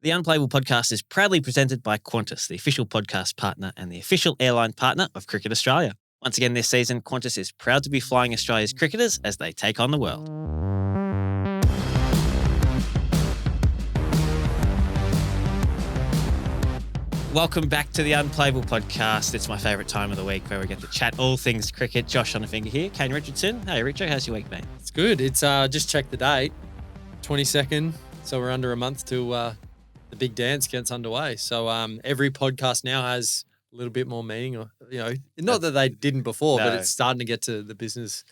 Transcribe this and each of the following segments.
The Unplayable Podcast is proudly presented by Qantas, the official podcast partner and the official airline partner of Cricket Australia. Once again this season, Qantas is proud to be flying Australia's cricketers as they take on the world. Welcome back to the Unplayable Podcast. It's my favourite time of the week where we get to chat all things cricket. Josh Schonafinger here, Kane Richardson. Hey, Richo, how's your week been? It's good. It's just checked the date, 22nd. So we're under a month till the big dance gets underway. So every podcast now has a little bit more meaning, or not that they didn't before, but it's starting to get to the business.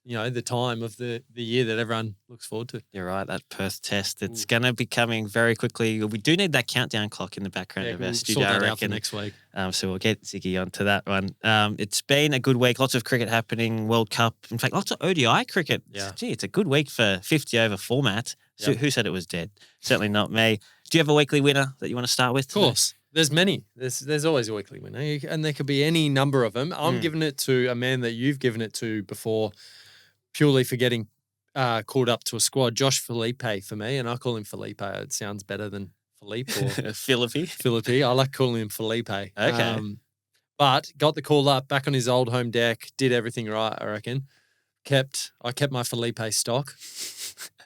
The time of the year that everyone looks forward to. You're right, that Perth test. It's going to be coming very quickly. We do need that countdown clock in the background of our studio, I reckon. Next week. So we'll get Ziggy onto that one. It's been a good week. Lots of cricket happening, World Cup. In fact, lots of ODI cricket. Yeah. Gee, it's a good week for 50-over format. So who said it was dead? Certainly not me. Do you have a weekly winner that you want to start with today? Of course. There's many. There's always a weekly winner, and there could be any number of them. I'm giving it to a man that you've given it to before, purely for getting called up to a squad. Josh Felipe for me, and I call him Felipe. It sounds better than Philippe or Philippi. I like calling him Felipe. Okay. But got the call up, back on his old home deck, did everything right, I reckon. I kept my Felipe stock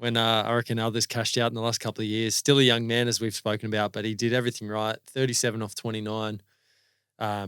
when I reckon others cashed out in the last couple of years. Still a young man, as we've spoken about, but he did everything right. 37 off 29.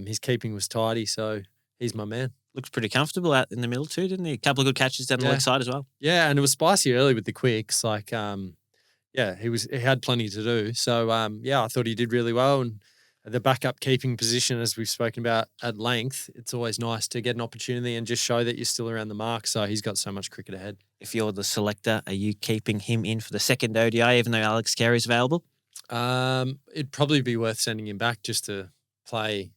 His keeping was tidy, so he's my man. Looks pretty comfortable out in the middle too, didn't he? A couple of good catches down the leg side as well. Yeah, and it was spicy early with the quicks. Like, he had plenty to do. So, I thought he did really well. And the backup keeping position, as we've spoken about at length, it's always nice to get an opportunity and just show that you're still around the mark. So he's got so much cricket ahead. If you're the selector, are you keeping him in for the second ODI, even though Alex Carey's available? It'd probably be worth sending him back just to play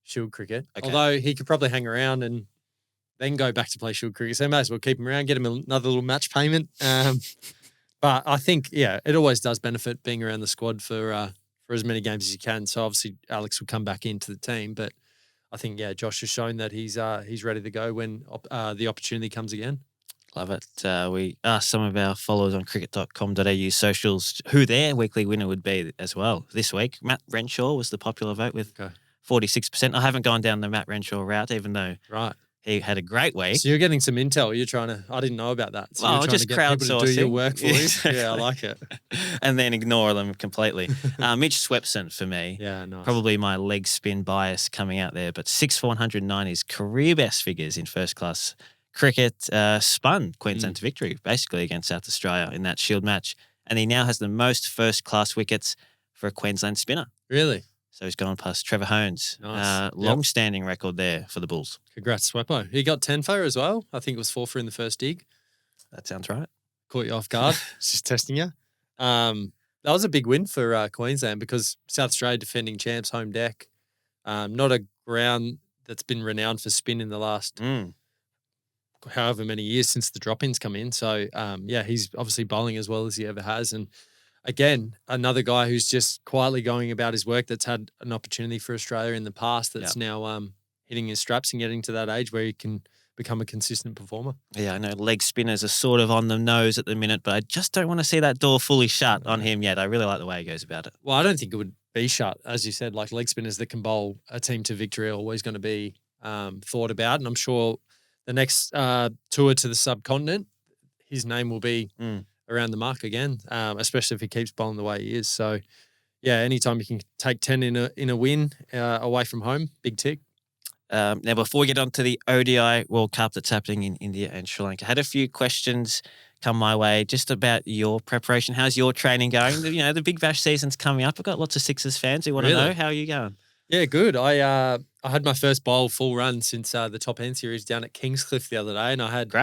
Shield cricket. Okay. Although he could probably hang around and then go back to play Shield cricket. So may as well keep him around, get him another little match payment. But I think, it always does benefit being around the squad for as many games as you can. So obviously Alex will come back into the team, but I think, Josh has shown that he's ready to go when the opportunity comes again. Love it. We asked some of our followers on cricket.com.au socials who their weekly winner would be as well this week. Matt Renshaw was the popular vote with 46%. I haven't gone down the Matt Renshaw route, even though he had a great week. So you're getting some intel. I didn't know about that. So you're just trying to get people to do your work for you. Yeah, I like it. And then ignore them completely. Mitch Swepson for me. Yeah, nice. Probably my leg spin bias coming out there, but 6,409 is career best figures in first class cricket. Spun Queensland to victory basically against South Australia in that Shield match. And he now has the most first class wickets for a Queensland spinner. Really? So he's gone past Trevor Hohns. Nice. Long-standing record there for the Bulls. Congrats, Sweppo. He got 10 for as well. I think it was 4 for in the first dig. That sounds right. Caught you off guard. Just testing you. That was a big win for Queensland because South Australia defending champs, home deck. Not a ground that's been renowned for spin in the last however many years since the drop-ins come in. So, he's obviously bowling as well as he ever has. And again, another guy who's just quietly going about his work that's had an opportunity for Australia in the past that's now hitting his straps and getting to that age where he can become a consistent performer. Yeah, I know leg spinners are sort of on the nose at the minute, but I just don't want to see that door fully shut on him yet. I really like the way he goes about it. Well, I don't think it would be shut. As you said, like leg spinners that can bowl a team to victory are always going to be thought about. And I'm sure the next tour to the subcontinent, his name will be around the mark again, especially if he keeps bowling the way he is. So, anytime you can take 10 in a win away from home, big tick. Now, before we get on to the ODI World Cup that's happening in India and Sri Lanka, I had a few questions come my way just about your preparation. How's your training going? The Big Bash season's coming up. I've got lots of Sixers fans who want to know. How are you going? Yeah, good. I had my first bowl full run since the top end series down at Kingscliff the other day, and I had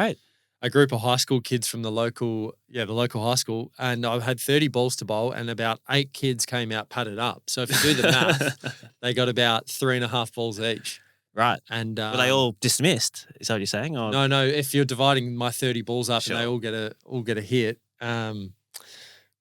a group of high school kids from the local high school, and I had 30 balls to bowl, and about 8 kids came out padded up. So if you do the math, they got about 3.5 balls each. Right. And were they all dismissed? Is that what you're saying? Or? No. If you're dividing my 30 balls up and they all get a hit. But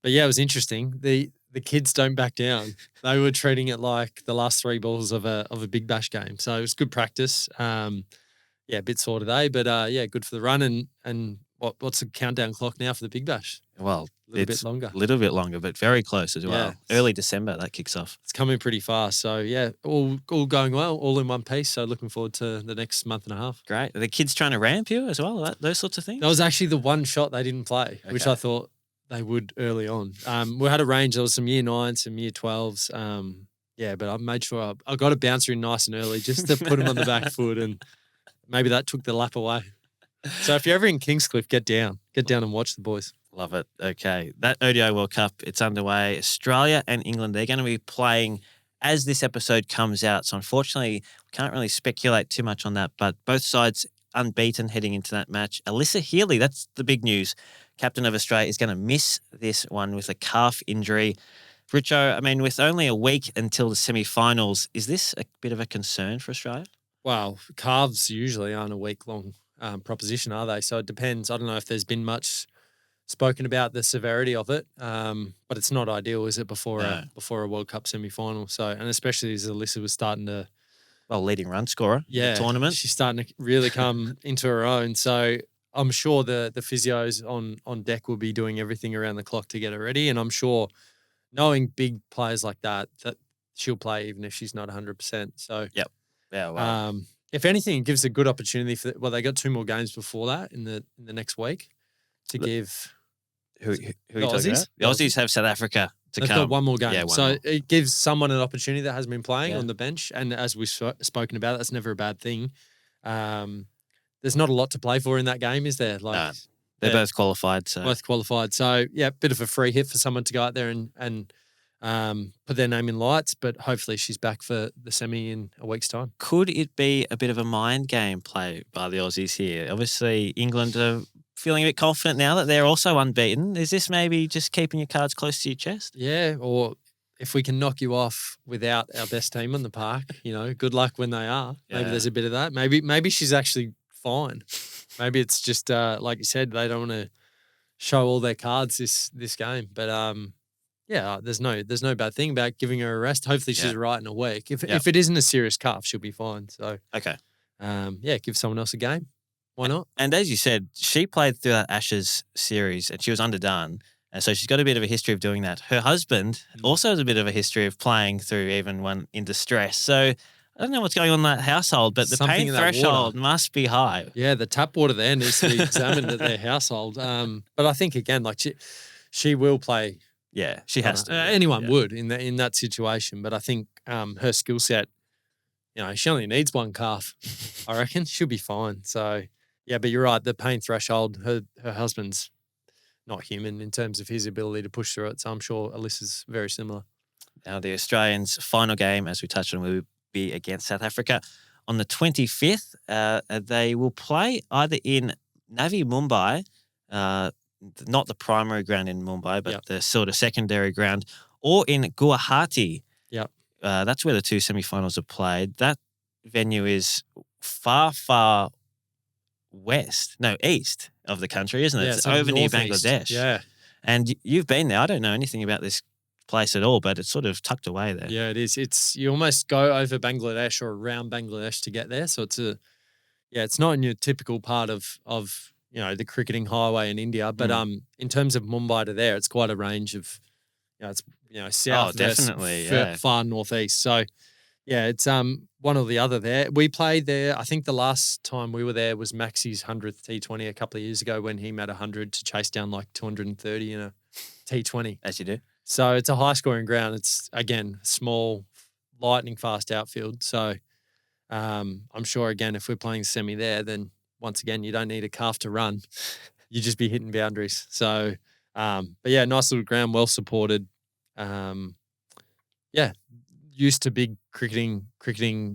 yeah, it was interesting. The kids don't back down. They were treating it like the last 3 balls of a Big Bash game. So it was good practice. A bit sore today, but good for the run. And what's the countdown clock now for the Big Bash? Well, A little it's bit longer. a little bit longer, but very close as well. Yeah. Early December, that kicks off. It's coming pretty fast. So, yeah, all going well, all in one piece. So, looking forward to the next month and a half. Great. Are the kids trying to ramp you as well? Those sorts of things? That was actually the one shot they didn't play, which Okay. I thought they would early on. We had a range. There was some year 9s, some year 12s. But I made sure I got a bouncer in nice and early just to put him on the back foot, and maybe that took the lap away. So if you're ever in Kingscliff, get down and watch the boys. Love it. Okay. That ODI World Cup, it's underway. Australia and England, they're going to be playing as this episode comes out. So unfortunately, we can't really speculate too much on that, but both sides unbeaten heading into that match. Alyssa Healy, that's the big news. Captain of Australia is going to miss this one with a calf injury. Richo, I mean, with only a week until the semi-finals, is this a bit of a concern for Australia? Well, calves usually aren't a week-long proposition, are they? So it depends. I don't know if there's been much spoken about the severity of it, but it's not ideal, is it, before a World Cup semi-final? So, and especially as Alyssa was starting to, leading run scorer in the tournament. She's starting to really come into her own. So I'm sure the physios on deck will be doing everything around the clock to get her ready, and I'm sure, knowing big players like that she'll play even if she's not 100%. So yep. Yeah. Wow. If anything, it gives a good opportunity for. Well, they got 2 more games before that in the next week to give. Who are you talking Aussies? about? The Aussies have South Africa to They've come. got 1 more game. Yeah, so more. it gives someone an opportunity that hasn't been playing on the bench. And as we've spoken about, that's never a bad thing. There's not a lot to play for in that game, is there? No, they're both qualified. So. Both qualified. So, yeah, bit of a free hit for someone to go out there and put their name in lights. But hopefully she's back for the semi in a week's time. Could it be a bit of a mind game play by the Aussies here? Obviously, England are feeling a bit confident now that they're also unbeaten. Is this maybe just keeping your cards close to your chest? Yeah, or if we can knock you off without our best team on the park, good luck when they are. Yeah. Maybe there's a bit of that. Maybe she's actually fine. Maybe it's just like you said, they don't want to show all their cards this game. But there's no bad thing about giving her a rest. Hopefully she's right in a week. If it isn't a serious calf, she'll be fine. So okay, give someone else a game. Why not? And as you said, she played through that Ashes series and she was underdone. And so she's got a bit of a history of doing that. Her husband also has a bit of a history of playing through even when in distress. So I don't know what's going on in that household, but the Something pain in that threshold water must be high. Yeah, the tap water there needs to be examined at their household. But I think, again, like she will play. Yeah, she has to. Anyone would in that situation. But I think her skill set, she only needs 1 calf. I reckon she'll be fine. So, yeah, but you're right. The pain threshold, her husband's not human in terms of his ability to push through it. So I'm sure Alyssa's very similar. Now, the Australians' final game, as we touched on, will be against South Africa on the 25th. They will play either in Navi Mumbai, not the primary ground in Mumbai, but the sort of secondary ground, or in Guwahati. Yep. That's where the 2 semi-finals are played. That venue is far, far east of the country, isn't it? Yeah, it's over near northeast. Bangladesh. Yeah. And you've been there. I don't know anything about this place at all, but it's sort of tucked away there. Yeah, it is. It's you almost go over Bangladesh or around Bangladesh to get there. So it's not in your typical part of the cricketing highway in India, but in terms of Mumbai to there, it's quite a range of it's south, definitely, far northeast. So yeah, it's one or the other there. We played there. I think the last time we were there was Maxi's 100th T20 a couple of years ago when he made 100 to chase down like 230 in a T20. As you do. So it's a high scoring ground. It's, again, small, lightning fast outfield. So I'm sure, again, if we're playing semi there, then once again, you don't need a calf to run. You just be hitting boundaries. So, but yeah, nice little ground, well supported. Used to big cricketing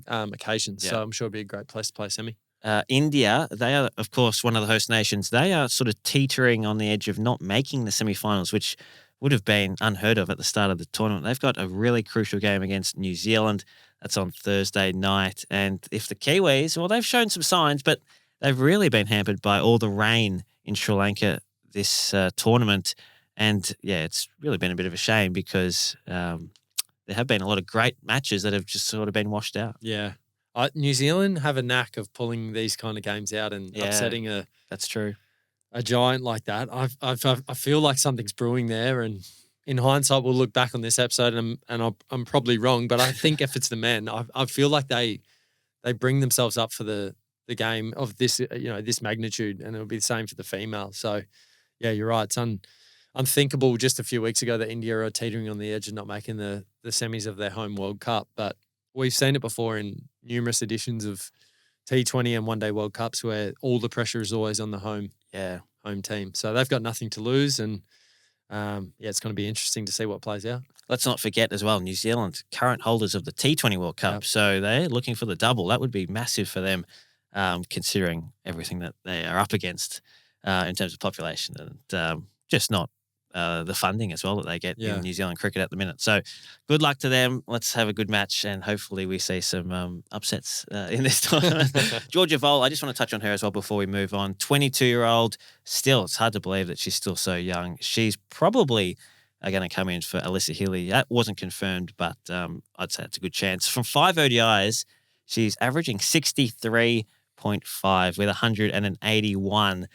occasions. Yeah. So I'm sure it'd be a great place to play semi. India, they are, of course, one of the host nations. They are sort of teetering on the edge of not making the semi-finals, which would have been unheard of at the start of the tournament. They've got a really crucial game against New Zealand. That's on Thursday night. And if the Kiwis, well, they've shown some signs, but they've really been hampered by all the rain in Sri Lanka this tournament. And, yeah, it's really been a bit of a shame because there have been a lot of great matches that have just sort of been washed out. Yeah. New Zealand have a knack of pulling these kind of games out and upsetting that's true. a giant like that, I feel like something's brewing there. And in hindsight, we'll look back on this episode and I'm probably wrong, but I think if it's the men, I feel like they bring themselves up for the game of this, this magnitude, and it'll be the same for the female. So, yeah, you're right. It's unthinkable just a few weeks ago that India are teetering on the edge of not making the semis of their home World Cup. But we've seen it before in numerous editions of T20 and one-day World Cups where all the pressure is always on the home team. So they've got nothing to lose, and it's going to be interesting to see what plays out. Let's not forget as well, New Zealand, current holders of the T20 World Cup. Yep. So they're looking for the double. That would be massive for them, considering everything that they are up against in terms of population and just not the funding as well that they get in New Zealand cricket at the minute. So good luck to them. Let's have a good match, and hopefully we see some upsets in this tournament. Georgia Vole, I just want to touch on her as well before we move on. 22-year-old, still, it's hard to believe that she's still so young. She's probably going to come in for Alyssa Healy. That wasn't confirmed, but I'd say it's a good chance. From 5 ODIs, she's averaging 63.5 with 181.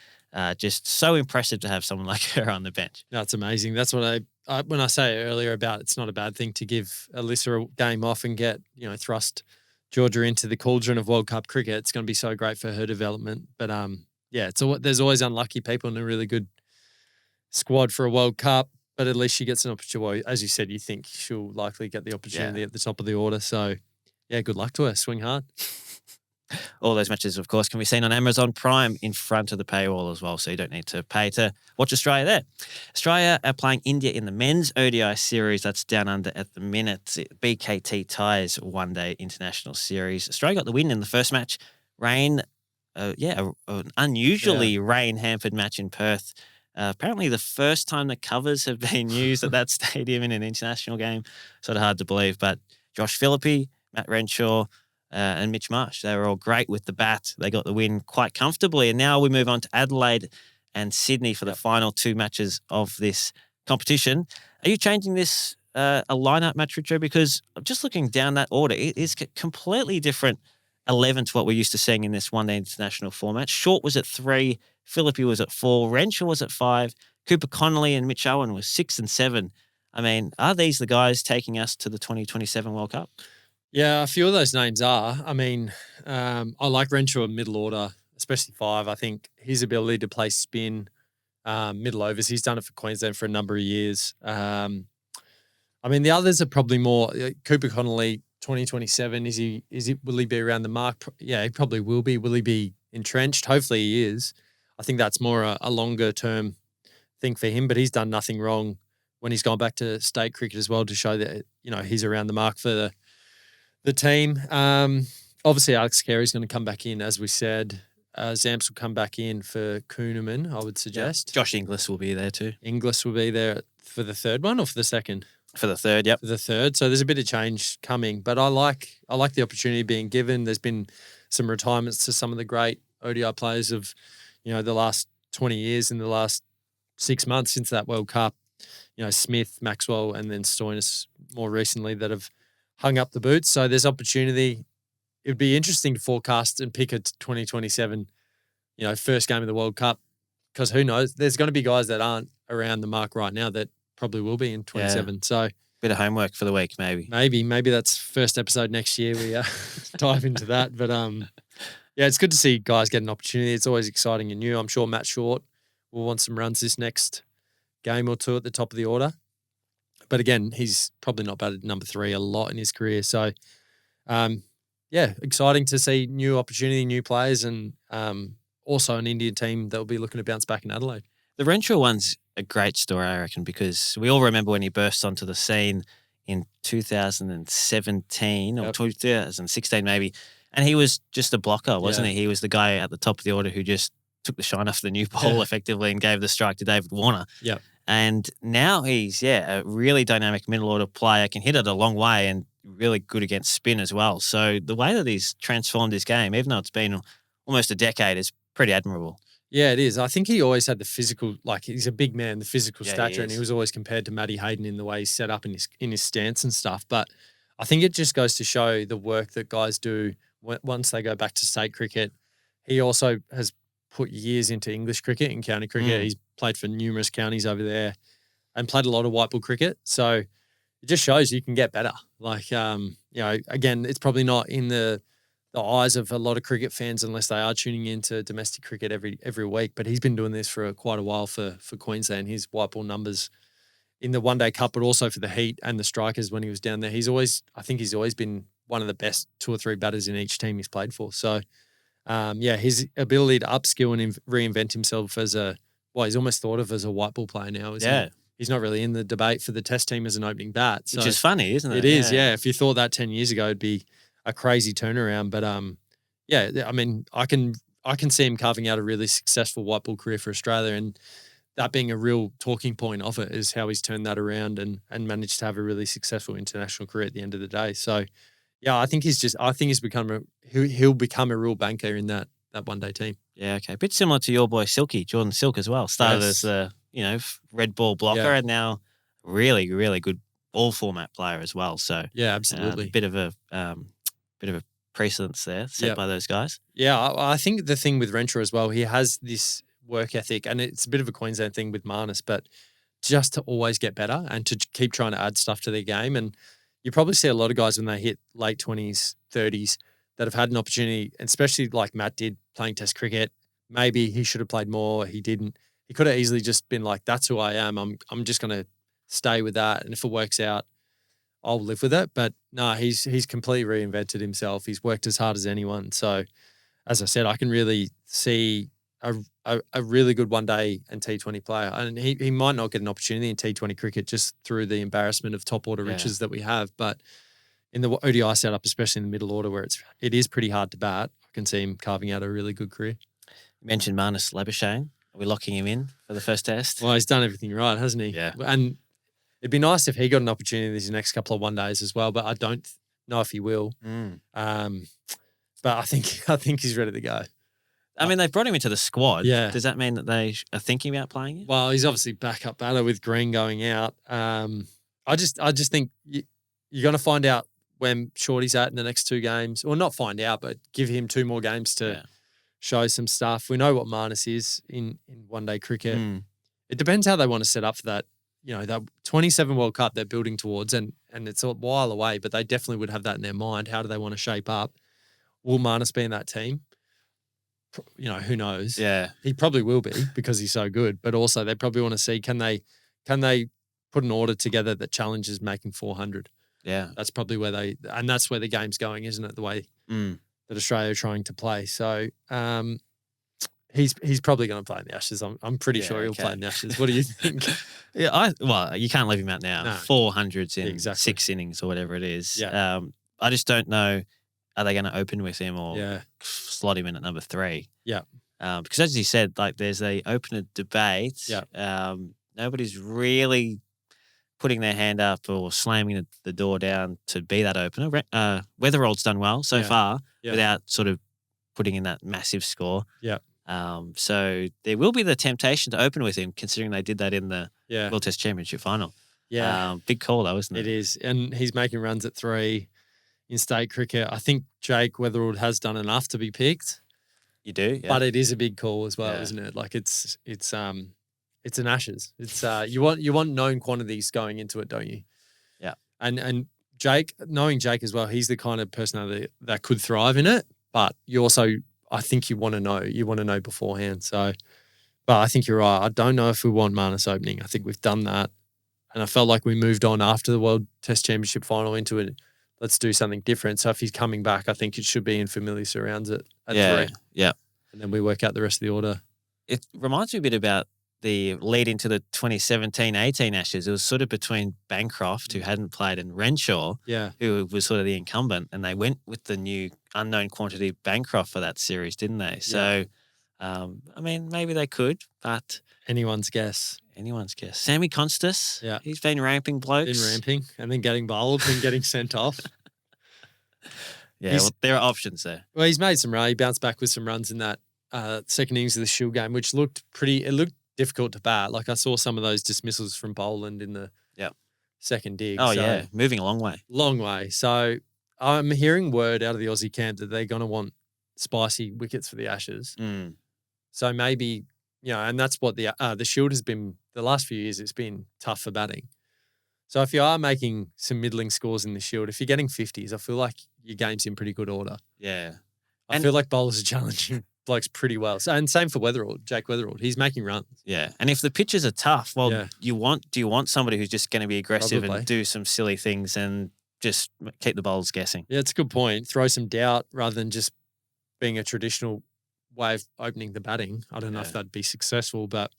Just so impressive to have someone like her on the bench. That's amazing. That's what when I say earlier about it's not a bad thing to give Alyssa a game off and get, thrust Georgia into the cauldron of World Cup cricket. It's going to be so great for her development. But there's always unlucky people in a really good squad for a World Cup. But at least she gets an opportunity. As you said, you think she'll likely get the opportunity at the top of the order. So, good luck to her. Swing hard. All those matches, of course, can be seen on Amazon Prime in front of the paywall as well, so you don't need to pay to watch Australia there. Australia are playing India in the men's ODI series. That's down under at the minute. BKT ties one-day international series. Australia got the win in the first match. Rain, an unusually rain-hampered match in Perth. Apparently the first time the covers have been used at that stadium in an international game. Sort of hard to believe, but Josh Philippe, Matt Renshaw, and Mitch Marsh, they were all great with the bat. They got the win quite comfortably. And now we move on to Adelaide and Sydney for the final 2 matches of this competition. Are you changing this a lineup match, Richo? Because just looking down that order, it is completely different 11 to what we're used to seeing in this one-day international format. Short was at 3, Philippe was at 4, Renshaw was at 5, Cooper Connolly and Mitch Owen was 6 and 7. I mean, are these the guys taking us to the 2027 World Cup? Yeah, a few of those names are. I mean, I like Renshaw in middle order, especially 5. I think his ability to play spin, middle overs, he's done it for Queensland for a number of years. I mean, the others are probably more Cooper Connolly, 2027. Will he be around the mark? Yeah, he probably will be. Will he be entrenched? Hopefully he is. I think that's more a longer term thing for him, but he's done nothing wrong when he's gone back to state cricket as well to show that, he's around the mark for the team. Obviously, Alex Carey's going to come back in, as we said. Zamps will come back in for Kuhnemann, I would suggest. Yeah. Josh Inglis will be there too. Inglis will be there for the third one or for the second? For the third, yep. For the third. So there's a bit of change coming, but I like the opportunity being given. There's been some retirements to some of the great ODI players of, the last 20 years in the last 6 months since that World Cup. Smith, Maxwell, and then Stoinis more recently that have hung up the boots. So there's opportunity. It would be interesting to forecast and pick a 2027, first game of the World Cup, because who knows? There's going to be guys that aren't around the mark right now that probably will be in 27. Yeah. So bit of homework for the week, maybe. Maybe that's first episode next year. We dive into that. But it's good to see guys get an opportunity. It's always exciting and new. I'm sure Matt Short will want some runs this next game or two at the top of the order. But again, he's probably not batted number 3 a lot in his career. So, exciting to see new opportunity, new players, and also an Indian team that will be looking to bounce back in Adelaide. The Renshaw one's a great story, I reckon, because we all remember when he burst onto the scene in 2017 or 2016 maybe, and he was just a blocker, wasn't he? He was the guy at the top of the order who just took the shine off the new ball effectively and gave the strike to David Warner. Yeah. And now he's, a really dynamic middle order player, can hit it a long way and really good against spin as well. So the way that he's transformed his game, even though it's been almost a decade, is pretty admirable. Yeah, it is. I think he always had the physical, he's a big man, the physical stature, and he was always compared to Matty Hayden in the way he's set up in his stance and stuff. But I think it just goes to show the work that guys do once they go back to state cricket. He also has put years into English cricket and county cricket. He's played for numerous counties over there and played a lot of white ball cricket. So it just shows you can get better. Like, again, it's probably not in the eyes of a lot of cricket fans unless they are tuning into domestic cricket every week. But he's been doing this for quite a while for Queensland. His white ball numbers in the One Day Cup, but also for the Heat and the Strikers when he was down there. I think he's always been one of the best 2 or 3 batters in each team he's played for. So, his ability to upskill and reinvent himself he's almost thought of as a white ball player now. He's not really in the debate for the Test team as an opening bat. So which is funny, isn't it? It is, yeah. If you thought that 10 years ago, it'd be a crazy turnaround. But I mean, I can see him carving out a really successful white ball career for Australia, and that being a real talking point of it is how he's turned that around and managed to have a really successful international career at the end of the day. So, yeah, I think he'll become a real banker in that one day team. Yeah, okay. A bit similar to your boy Silky, Jordan Silk as well. Started as a red ball blocker and now really, really good all format player as well. So yeah, absolutely. Bit of a precedence there set by those guys. Yeah, I think the thing with Renshaw as well, he has this work ethic, and it's a bit of a Queensland thing with Marnus, but just to always get better and to keep trying to add stuff to their game. And you probably see a lot of guys when they hit late 20s, 30s that have had an opportunity, especially like Matt did playing Test cricket. Maybe he should have played more. He didn't. He could have easily just been like, that's who I am. I'm just going to stay with that. And if it works out, I'll live with it. But no, he's completely reinvented himself. He's worked as hard as anyone. So as I said, I can really see a really good one day and T20 player. And he might not get an opportunity in T20 cricket just through the embarrassment of top order riches that we have. But in the ODI setup, especially in the middle order where it is pretty hard to bat, I can see him carving out a really good career. You mentioned Marnus Labuschagne. Are we locking him in for the first test? Well, he's done everything right, hasn't he? Yeah. And it'd be nice if he got an opportunity these next couple of one days as well, but I don't know if he will. But I think he's ready to go. I mean, they've brought him into the squad. Yeah. Does that mean that they are thinking about playing him? Well, he's obviously backup batter with Green going out. I just think you're going to find out when Shorty's at in the next 2 games. Well, not find out, but give him 2 more games to show some stuff. We know what Marnus is in one day cricket. It depends how they want to set up for that. That 27 World Cup they're building towards, and it's a while away, but they definitely would have that in their mind. How do they want to shape up? Will Marnus be in that team? Who knows? Yeah. He probably will be because he's so good, but also they probably want to see can they put an order together that challenges making 400. Yeah. That's probably that's where the game's going, isn't it? The way that Australia are trying to play. So he's probably going to play in the Ashes. I'm pretty sure he'll play in the Ashes. What do you think? You can't leave him out now. No. 400s in 6 innings or whatever it is. Yeah. I just don't know. Are they going to open with him or slot him in at number 3? Yeah. Because as you said, like there's a opener debate. Yeah. Nobody's really putting their hand up or slamming the door down to be that opener. Weatherald's done well so far without sort of putting in that massive score. Yeah. So there will be the temptation to open with him, considering they did that in the World Test Championship final. Yeah. Big call though, isn't it? It is. And he's making runs at 3 in state cricket. I think Jake Weatherald has done enough to be picked. You do? Yeah. But it is a big call as well, isn't it? Like it's an Ashes. It's you want known quantities going into it, don't you? Yeah. And Jake, knowing Jake as well, he's the kind of personality that could thrive in it. But you also, I think you want to know beforehand. So, but I think you're right. I don't know if we want Marnus opening. I think we've done that. And I felt like we moved on after the World Test Championship final into it. Let's do something different. So if he's coming back, I think it should be in familiar surrounds at 3. Yeah. And then we work out the rest of the order. It reminds me a bit about the lead into the 2017-18 Ashes. It was sort of between Bancroft, who hadn't played, and Renshaw, who was sort of the incumbent. And they went with the new unknown quantity Bancroft for that series, didn't they? So, I mean, maybe they could, but... Anyone's guess. Sammy Constas, he's been ramping blokes. And then getting bowled and getting sent off. Well, there are options there. Well, he's made some runs. He bounced back with some runs in that second innings of the Shield game, which looked difficult to bat. Like I saw some of those dismissals from Boland in the second dig. Oh, so, moving a long way. Long way. So I'm hearing word out of the Aussie camp that they're going to want spicy wickets for the Ashes. So maybe, and that's what the Shield has been the last few years. It's been tough for batting. So if you are making some middling scores in the Shield, if you're getting 50s, I feel like your game's in pretty good order. Yeah. I feel like bowlers are challenging blokes pretty well. So, and same for Weatherald, Jake Weatherald. He's making runs. Yeah. And if the pitches are tough, well, do you want somebody who's just going to be aggressive and do some silly things and just keep the bowlers guessing? Yeah, it's a good point. Throw some doubt rather than just being a traditional way of opening the batting. I don't know if that'd be successful, but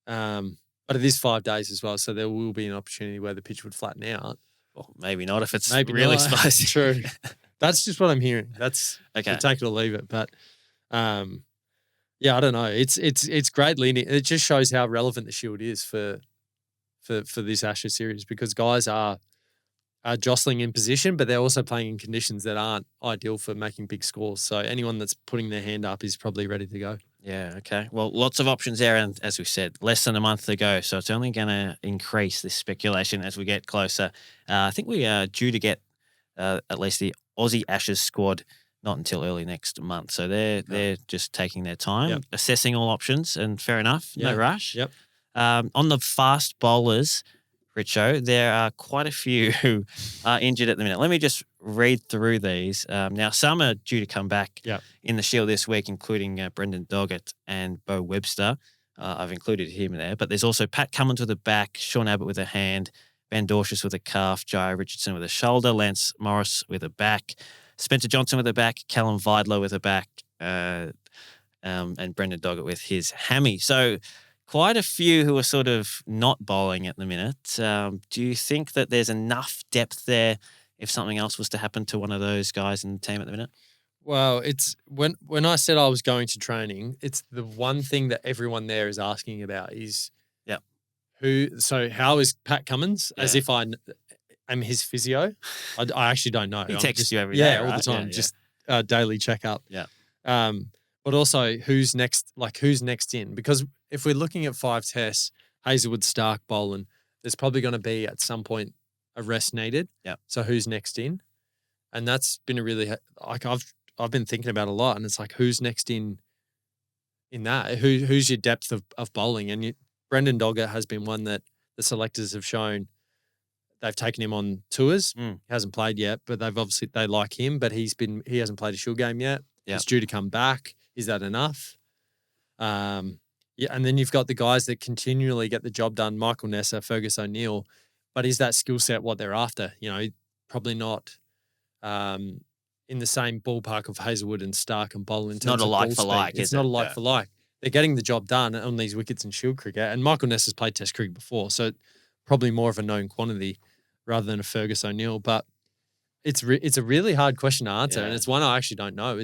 it is 5 days as well, so there will be an opportunity where the pitch would flatten out. Well, maybe not if it's really spicy. True. That's just what I'm hearing. That's okay. Take it or leave it. But I don't know. It's great leading. It just shows how relevant the Shield is for this Ashes series, because guys are jostling in position, but they're also playing in conditions that aren't ideal for making big scores. So anyone that's putting their hand up is probably ready to go. Yeah, okay. Well, lots of options there, and as we said, less than a month to go, so it's only going to increase this speculation as we get closer. I think we are due to get at least the Aussie Ashes squad not until early next month, so they're just taking their time, assessing all options, and fair enough, no rush. Yep. On the fast bowlers, Richo, there are quite a few who are injured at the minute. Let me just read through these. Now, some are due to come back in the Shield this week, including Brendan Doggett and Bo Webster. I've included him there. But there's also Pat Cummins with a back, Sean Abbott with a hand, Ben Dorshus with a calf, Jai Richardson with a shoulder, Lance Morris with a back, Spencer Johnson with a back, Callum Vidler with a back, and Brendan Doggett with his hammy. So quite a few who are sort of not bowling at the minute. Do you think that there's enough depth there if something else was to happen to one of those guys in the team at the minute? Well, it's when I said I was going to training, it's the one thing that everyone there is asking about is how is Pat Cummins? As if I am his physio. I actually don't know. He texts you every day, all the time, just daily checkup. Yeah. But also who's next in? Because if we're looking at 5 tests, Hazelwood, Stark, Boland, there's probably going to be at some point a rest needed. Yeah. So who's next in? And that's been a really I've been thinking about a lot, and it's like who's next in that? Who's your depth of bowling? And Brendan Doggett has been one that the selectors have shown they've taken him on tours. He hasn't played yet, but they like him, but he hasn't played a Shield game yet. Yep. He's due to come back. Is that enough? And then you've got the guys that continually get the job done, Michael Nessa, Fergus O'Neill, but is that skill set what they're after? Probably not in the same ballpark of Hazelwood and Stark and Boland. It's not a like for like. It's not a like for like. They're getting the job done on these wickets in Shield cricket, and Michael Nessa's played Test cricket before, so probably more of a known quantity rather than a Fergus O'Neill. But it's a really hard question to answer, and it's one I actually don't know.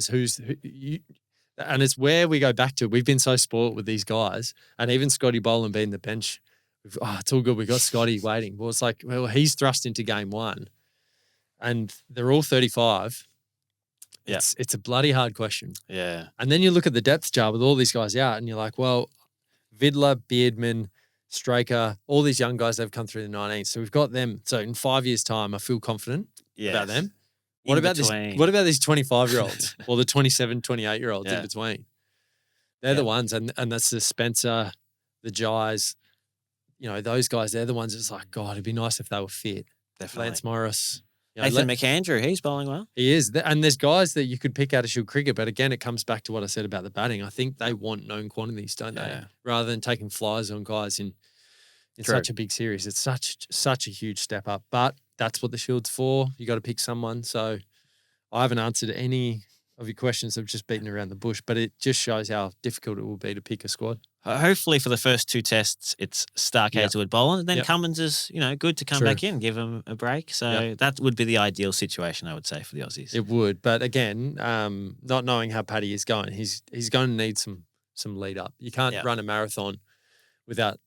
And it's where we go back to. We've been so spoiled with these guys, and even Scotty Boland being the bench. It's all good. We got Scotty waiting. Well, it's like, he's thrust into game 1, and they're all 35. It's a bloody hard question. Yeah. And then you look at the depth chart with all these guys out, and you're like, well, Vidler, Beardman, Straker, all these young guys that have come through the 19s. So we've got them. So in 5 years' time, I feel confident about them. What about these 25-year-olds or the 27, 28-year-olds in between? They're the ones, and that's the Spencer, the Jais, those guys, they're the ones that's like, God, it'd be nice if they were fit. Definitely. Lance Morris. Nathan McAndrew, he's bowling well. He is. And there's guys that you could pick out of Shield cricket, but again, it comes back to what I said about the batting. I think they want known quantities, don't they? Rather than taking flyers on guys in such a big series. It's such a huge step up. But that's what the Shield's for. You got to pick someone. So I haven't answered any of your questions. I've just beaten around the bush, but it just shows how difficult it will be to pick a squad. Hopefully for the first 2 tests, it's Stark, Hazelwood, Boland, and then Cummins is, good to come back in, give him a break. So that would be the ideal situation, I would say, for the Aussies. It would, but again, not knowing how Paddy is going, he's going to need some lead up. You can't run a marathon without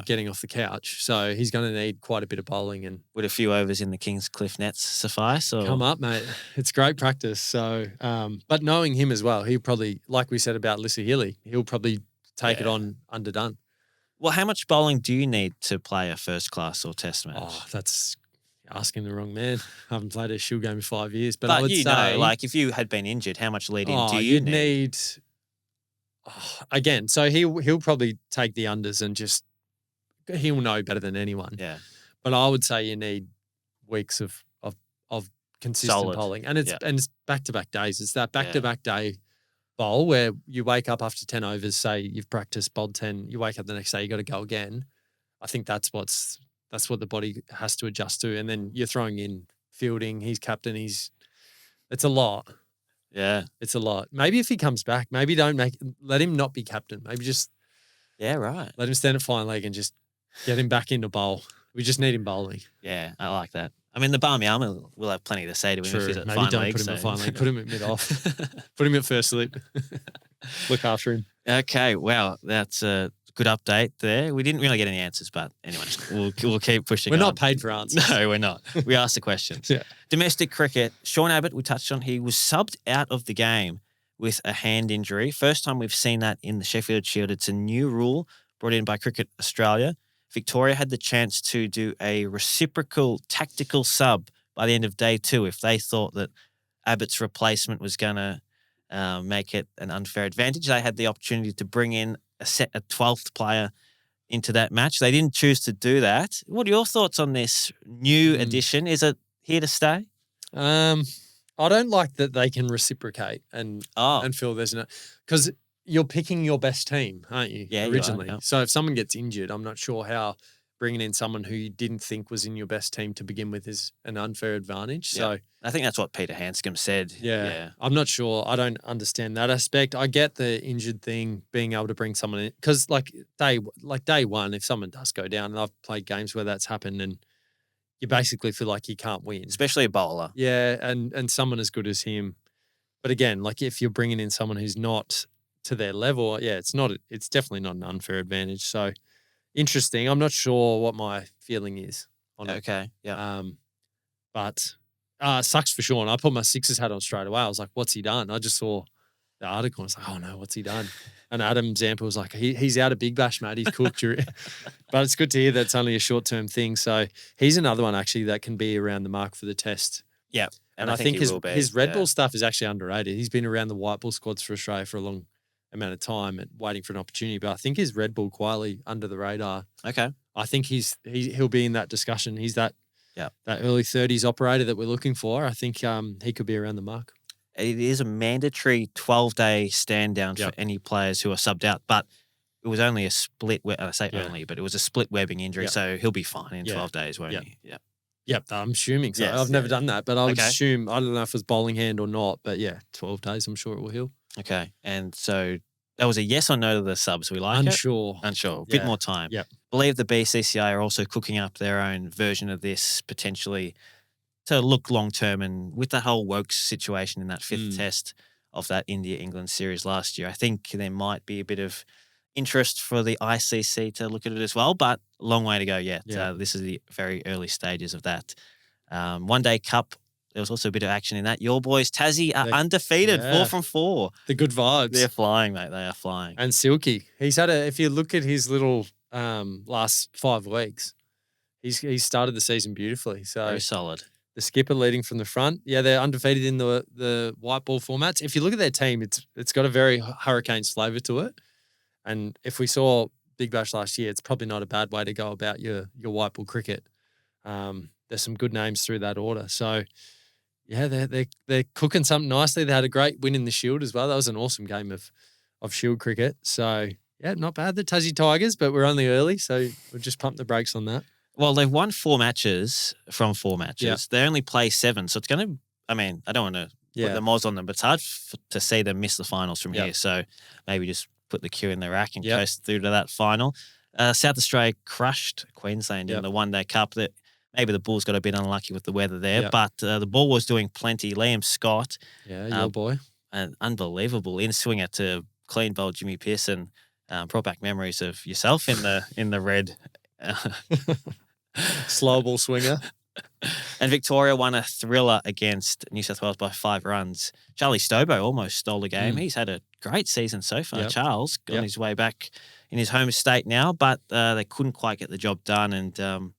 getting off the couch. So he's going to need quite a bit of bowling. And would a few overs in the Kingscliff nets suffice? Or? Come up, mate. It's great practice. So, but knowing him as well, he'll probably, like we said about Alyssa Healy, he'll probably take it on underdone. Well, how much bowling do you need to play a first class or test match? Oh, that's asking the wrong man. I haven't played a Shield game in 5 years, but I would say, like if you had been injured, how much lead in do you need? Again, so he'll probably take the unders and just he'll know better than anyone. Yeah. But I would say you need weeks of consistent Solid. bowling, and it's back-to-back days. It's that back-to-back day bowl where you wake up after 10 overs, say you've practiced bowled 10, you wake up the next day, you got to go again. I think that's what the body has to adjust to, and then you're throwing in fielding. He's captain. It's a lot. Yeah, it's a lot. Maybe if he comes back, maybe let him not be captain. Maybe just right. let him stand at fine leg and just get him back into bowl. We just need him bowling. Yeah, I like that. I mean, the Barmy Armour will have plenty to say to him if he's at Maybe fine don't leg. put him at fine leg. Put him at mid-off. Put him at first slip. Look after him. Okay, wow, that's a good update there. We didn't really get any answers, but anyway, we'll keep pushing We're on. not paid for answers. No, we're not. We asked the questions. Yeah. Domestic cricket, Sean Abbott, we touched on, he was subbed out of the game with a hand injury. First time we've seen that in the Sheffield Shield. It's a new rule brought in by Cricket Australia. Victoria had the chance to do a reciprocal tactical sub by the end of day 2 if they thought that Abbott's replacement was going to make it an unfair advantage. They had the opportunity to bring in a 12th player into that match. They didn't choose to do that. What are your thoughts on this new addition? Is it here to stay? I don't like that they can reciprocate and feel there's no, because you're picking your best team, aren't you? Yeah, originally. you are, yeah. So if someone gets injured, I'm not sure how bringing in someone who you didn't think was in your best team to begin with is an unfair advantage. Yeah. So I think that's what Peter Hanscom said. Yeah. I'm not sure. I don't understand that aspect. I get the injured thing, being able to bring someone in, because like day one, if someone does go down, and I've played games where that's happened, and you basically feel like you can't win, especially a bowler. Yeah, and someone as good as him. But again, like if you're bringing in someone who's not to their level, it's definitely not an unfair advantage. So interesting. I'm not sure what my feeling is on it. Okay. Yeah. But sucks for Sean. I put my Sixers hat on straight away. I was like, what's he done? I just saw the article. I was like, oh no, what's he done? And Adam Zampa was like, he's out of Big Bash, mate. He's cooked. But it's good to hear that's only a short-term thing. So he's another one actually that can be around the mark for the test. Yeah. And I think his red ball stuff is actually underrated. He's been around the white ball squads for Australia for a long amount of time and waiting for an opportunity. But I think his red ball quietly under the radar. Okay. I think he'll be in that discussion. He's that early 30s operator that we're looking for. I think he could be around the mark. It is a mandatory 12-day stand down for any players who are subbed out, but it was only a split. I say only, but it was a split webbing injury, so he'll be fine in 12 days, won't he? Yeah. Yep, I'm assuming so. I've never done that, but I would assume, I don't know if it was bowling hand or not, but 12 days, I'm sure it will heal. Okay, and so that was a yes or no to the subs. We like Unsure. A bit more time. Yep. Believe the BCCI are also cooking up their own version of this potentially to look long term, and with the whole Wokes situation in that 5th test of that India-England series last year, I think there might be a bit of interest for the ICC to look at it as well, but long way to go yet. This is the very early stages of that. One Day Cup, there was also a bit of action in that. Your boys, Tassie, are undefeated, 4 from 4. The good vibes. They're flying, mate. They are flying. And Silky. He's had if you look at his little last 5 weeks, he's started the season beautifully. So very solid. The skipper leading from the front. Yeah, they're undefeated in the white ball formats. If you look at their team, it's got a very Hurricanes flavour to it. And if we saw Big Bash last year, it's probably not a bad way to go about your white ball cricket. There's some good names through that order. So, they're cooking something nicely. They had a great win in the Shield as well. That was an awesome game of Shield cricket. So, not bad, the Tassie Tigers, but we're only early, so we'll just pump the brakes on that. Well, they've won 4 matches from 4 matches. Yeah. They only play 7, so it's going to, I mean, I don't want to put the moz on them, but it's hard to see them miss the finals from here. So maybe just put the cue in the rack and coast through to that final. South Australia crushed Queensland in the One Day Cup. That maybe the Bulls got a bit unlucky with the weather there, but the ball was doing plenty. Liam Scott, your boy, an unbelievable in swinger to clean bowl Jimmy Pearson. Brought back memories of yourself in the red. Slow ball swinger. And Victoria won a thriller against New South Wales by 5 runs. Charlie Stobo almost stole the game. He's had a great season so far. Charles on his way back in his home state now, but they couldn't quite get the job done, and the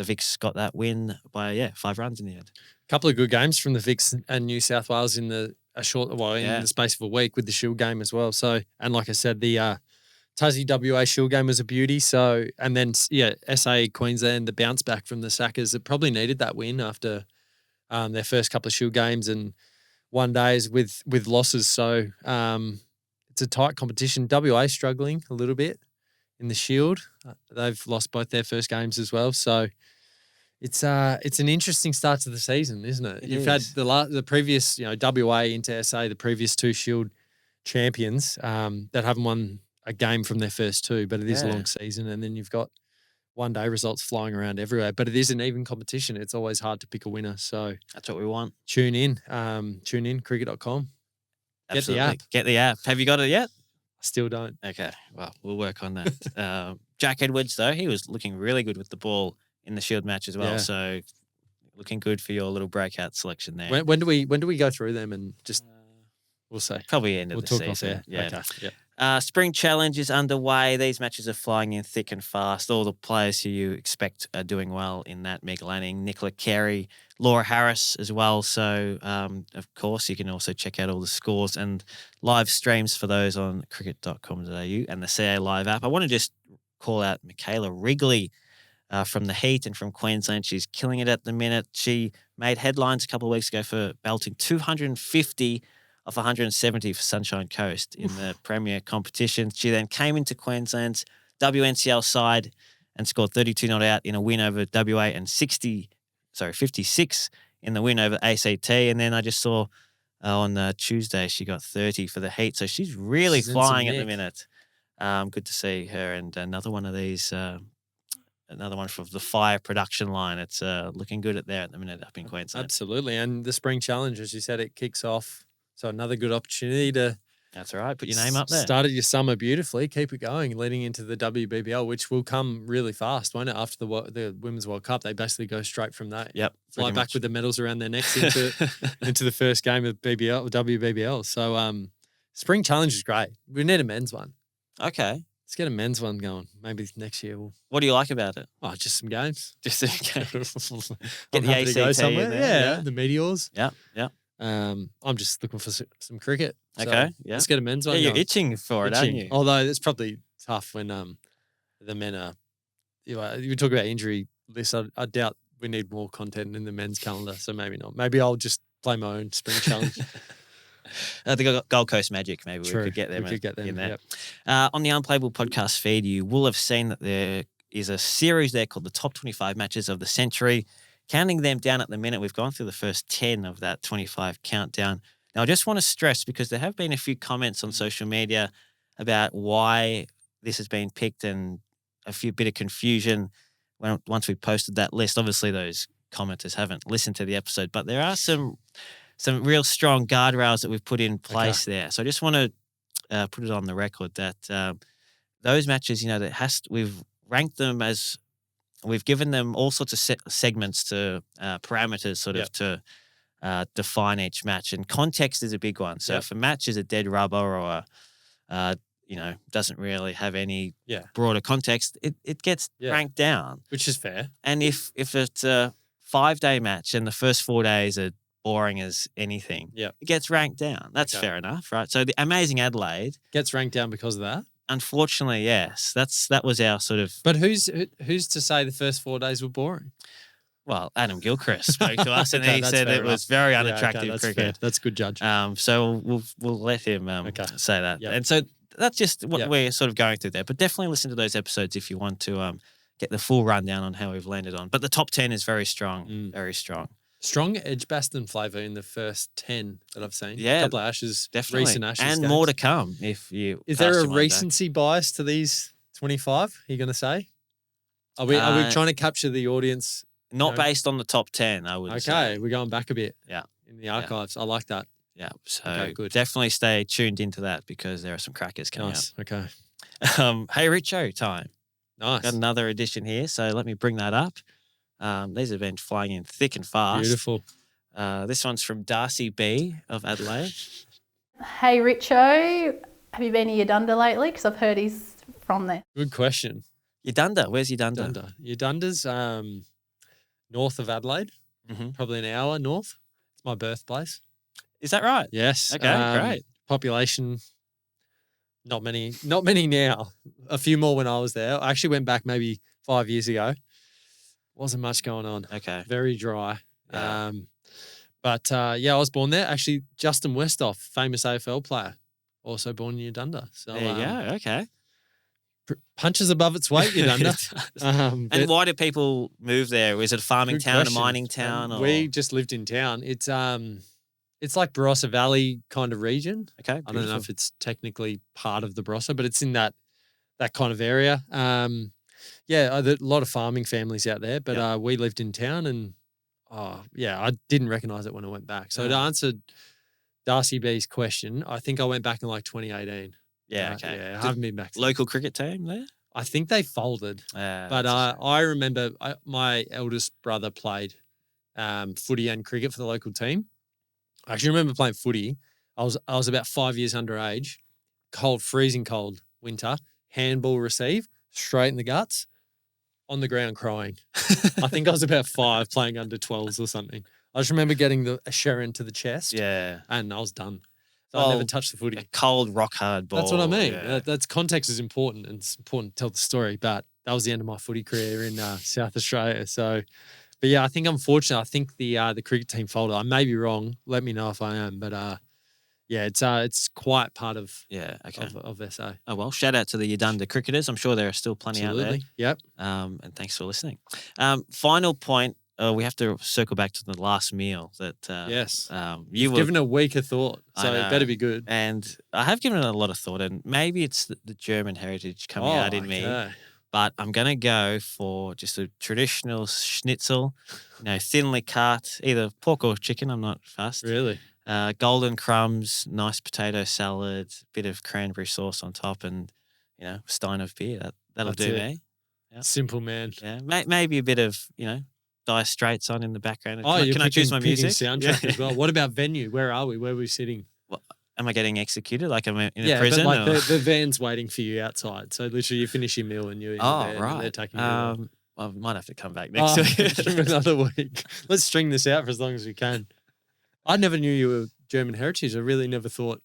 Vics got that win by 5 runs in the end. A couple of good games from the Vics and New South Wales in the in the space of a week with the Shield game as well. So, and like I said, the Tassie WA Shield game was a beauty. So, and then SA Queensland, the bounce back from the Sackers, that probably needed that win after their first couple of Shield games and one days with losses. So, it's a tight competition. WA struggling a little bit in the Shield. They've lost both their first games as well. So, it's an interesting start to the season, isn't it? You've had the previous, WA into SA, the previous two Shield champions that haven't won a game from their first two, but it is a long season. And then you've got one-day results flying around everywhere. But it is an even competition. It's always hard to pick a winner. So that's what we want. Tune in, cricket.com. Absolutely. Get the app. Have you got it yet? I still don't. Okay. Well, we'll work on that. Jack Edwards, though, he was looking really good with the ball in the Shield match as well. Yeah. So looking good for your little breakout selection there. When do we go through them and just we'll say? Probably end of the season. Off there. Yeah. Okay. Yeah. Spring Challenge is underway. These matches are flying in thick and fast. All the players who you expect are doing well in that. Meg Lanning, Nicola Carey, Laura Harris as well. So, of course, you can also check out all the scores and live streams for those on cricket.com.au and the CA Live app. I want to just call out Michaela Wrigley from the Heat and from Queensland. She's killing it at the minute. She made headlines a couple of weeks ago for belting 250 of 170 for Sunshine Coast in the Premier competition. She then came into Queensland's WNCL side and scored 32 not out in a win over WA and 56 in the win over ACT. And then I just saw on Tuesday she got 30 for the Heat. So she's really flying at the minute. Good to see her. And another one of these, another one from the Fire production line. It's looking good at the minute up in Queensland. Absolutely. And the Spring Challenge, as you said, it kicks off. So another good opportunity to That's all right. Put your name up there. Started your summer beautifully. Keep it going, leading into the WBBL, which will come really fast, won't it? After the Women's World Cup, they basically go straight from that. Yep. Fly back with the medals around their necks into the first game of WBBL. So Spring Challenge is great. We need a men's one. Okay. Let's get a men's one going. Maybe next year we'll. What do you like about it? Oh, just some games. Just some games. Get the ACT somewhere. In there. Yeah, the Meteors. Yeah, yeah. I'm just looking for some cricket. So okay, yeah. Let's get a men's one. Yeah, you're itching for it, aren't you? Although it's probably tough when the men are. You talk about injury lists. I doubt we need more content in the men's calendar, so maybe not. Maybe I'll just play my own Spring Challenge. The Gold Coast Magic, maybe True. we could get them, in there. Yep. On the Unplayable Podcast feed, you will have seen that there is a series there called the Top 25 Matches of the Century. Counting them down at the minute, we've gone through the first 10 of that 25 countdown. Now, I just want to stress, because there have been a few comments on social media about why this has been picked and a bit of confusion once we posted that list. Obviously, those commenters haven't listened to the episode, but there are some real strong guardrails that we've put in place there. So I just want to put it on the record that those matches, we've ranked them as we've given them all sorts of segments to parameters to define each match. And context is a big one. So if a match is a dead rubber or doesn't really have any broader context, it gets ranked down. Which is fair. And if it's a 5-day match and the first 4 days are boring as anything, it gets ranked down. That's fair enough, right? So the Amazing Adelaide gets ranked down because of that? Unfortunately, yes. That was our sort of... But who's to say the first 4 days were boring? Well, Adam Gilchrist spoke to us and he said it was very unattractive that's cricket. Fair. That's a good judge. So we'll let him say that. Yep. And so that's just what we're sort of going through there. But definitely listen to those episodes if you want to get the full rundown on how we've landed on. But the top 10 is very strong, very strong. Strong Edgbaston flavour in the first 10 that I've seen. Yeah. A couple of Ashes, definitely. Recent Ashes and games. More to come Is there a recency bias to these 25, are you going to say? Are we trying to capture the audience? Not based on the top 10, I would say. Okay, we're going back a bit. Yeah. In the archives. I like that. Yeah. So definitely stay tuned into that because there are some crackers coming up. Okay. Hey, Richo time. Nice. Got another edition here, so let me bring that up. These have been flying in thick and fast. Beautiful. This one's from Darcy B of Adelaide. Hey, Richo, have you been to Yadunda lately? Because I've heard he's from there. Good question. Yadunda, where's Yadunda? Yadunda's north of Adelaide, probably an hour north. It's my birthplace. Is that right? Yes. Okay, great. Population, not many now. A few more when I was there. I actually went back maybe 5 years ago. Wasn't much going on. Okay. Very dry. Yeah. I was born there. Actually, Justin Westhoff, famous AFL player, also born in Udunda. So There you go. Okay. Punches above its weight, Udunda. And why do people move there? Is it a farming Good town, question. a mining town? Or? We just lived in town. It's like Barossa Valley kind of region. Okay. I don't know beautiful. if it's technically part of the Barossa, but it's in that kind of area. A lot of farming families out there, but we lived in town and I didn't recognise it when I went back. So to answer Darcy B's question, I think I went back in like 2018. Yeah, okay. I haven't been back. Local cricket team there? I think they folded. But I remember my eldest brother played footy and cricket for the local team. I actually remember playing footy. I was about 5 years underage, freezing cold winter, handball receive, straight in the guts, on the ground crying. I think I was about 5 playing under 12s or something. I just remember getting a Sharon to the chest. Yeah. And I was done. So I never touched the footy. A cold, rock hard ball. That's what I mean. Yeah. That's context is important, and it's important to tell the story. But that was the end of my footy career in South Australia. So, but yeah, I think unfortunately, I think the cricket team folded. I may be wrong. Let me know if I am. But it's quite part of of SA. Oh well, shout out to the Udunda cricketers. I'm sure there are still plenty out there. Yep. And thanks for listening. Final point. We have to circle back to the last meal that yes. You've given a week of thought, so it better be good. And I have given it a lot of thought, and maybe it's the German heritage coming out in me. But I'm going to go for just a traditional schnitzel, thinly cut, either pork or chicken. I'm not fussed. Really? Golden crumbs, nice potato salad, bit of cranberry sauce on top, and a stein of beer. That'll do me. Yep. Simple, man. Yeah, maybe a bit of Dire Straits on in the background. Oh, can I choose my music? Soundtrack as well. What about venue? Where are we? Where are we sitting? Well, am I getting executed? Like I'm in a prison? But like the van's waiting for you outside. So literally, you finish your meal and you're in the van and they're taking you. I might have to come back next week. Another week. Let's string this out for as long as we can. I never knew you were German heritage. I really never thought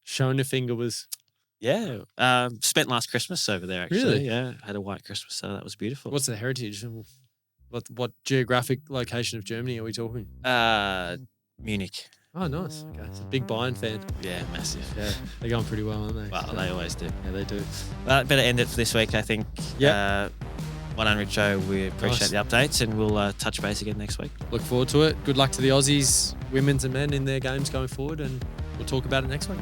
Schonafinger was. Yeah. Spent last Christmas over there, actually. Really? Yeah. Had a white Christmas, so that was beautiful. What's the heritage? What geographic location of Germany are we talking? Munich. Oh, nice. Okay. It's a big Bayern fan. Yeah, massive. Yeah. They're going pretty well, aren't they? Well, they always do. Yeah, they do. Well, better end it for this week, I think. Yeah. Well done, Richo. We appreciate the updates, and we'll touch base again next week. Look forward to it. Good luck to the Aussies, women's and men in their games going forward, and we'll talk about it next week.